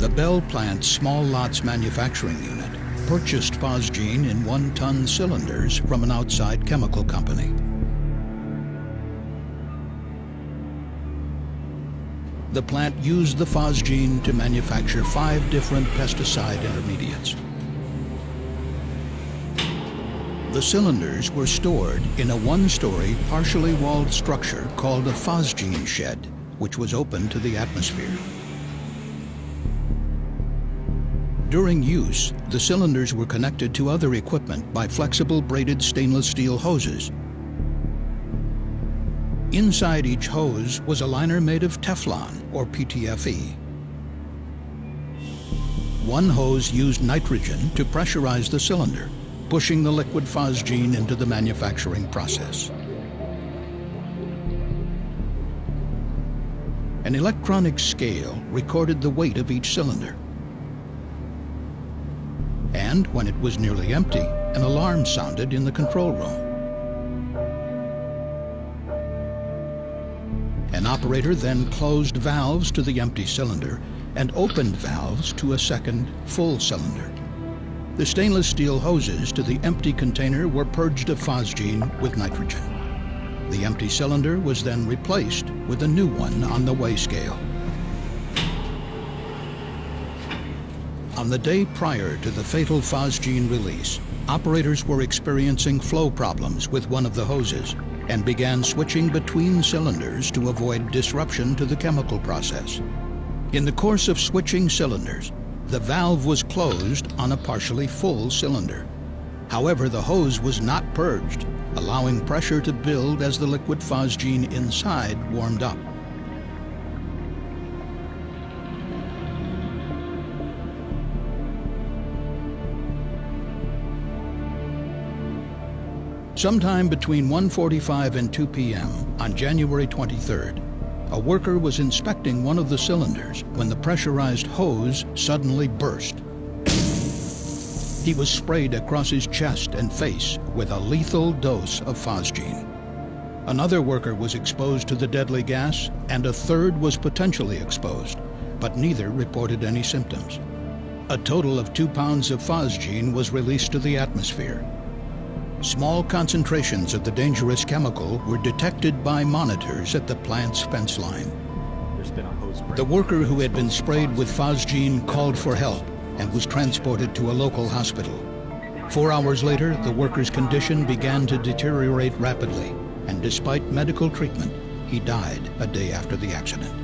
The Bell plant's small lots manufacturing unit purchased phosgene in 1-ton cylinders from an outside chemical company. The plant used the phosgene to manufacture 5 different pesticide intermediates. The cylinders were stored in a 1-story, partially walled structure called a phosgene shed, which was open to the atmosphere. During use, the cylinders were connected to other equipment by flexible braided stainless steel hoses. Inside each hose was a liner made of Teflon, or PTFE. One hose used nitrogen to pressurize the cylinder, pushing the liquid phosgene into the manufacturing process. An electronic scale recorded the weight of each cylinder. And when it was nearly empty, an alarm sounded in the control room. An operator then closed valves to the empty cylinder and opened valves to a second, full cylinder. The stainless steel hoses to the empty container were purged of phosgene with nitrogen. The empty cylinder was then replaced with a new one on the weigh scale. On the day prior to the fatal phosgene release, operators were experiencing flow problems with one of the hoses and began switching between cylinders to avoid disruption to the chemical process. In the course of switching cylinders, the valve was closed on a partially full cylinder. However, the hose was not purged, allowing pressure to build as the liquid phosgene inside warmed up. Sometime between 1:45 and 2 p.m. on January 23rd, a worker was inspecting one of the cylinders when the pressurized hose suddenly burst. He was sprayed across his chest and face with a lethal dose of phosgene. Another worker was exposed to the deadly gas, and a third was potentially exposed, but neither reported any symptoms. A total of 2 pounds of phosgene was released to the atmosphere. Small concentrations of the dangerous chemical were detected by monitors at the plant's fence line. The worker who had been sprayed with phosgene called for help and was transported to a local hospital. 4 hours later, the worker's condition began to deteriorate rapidly, and despite medical treatment, he died a day after the accident.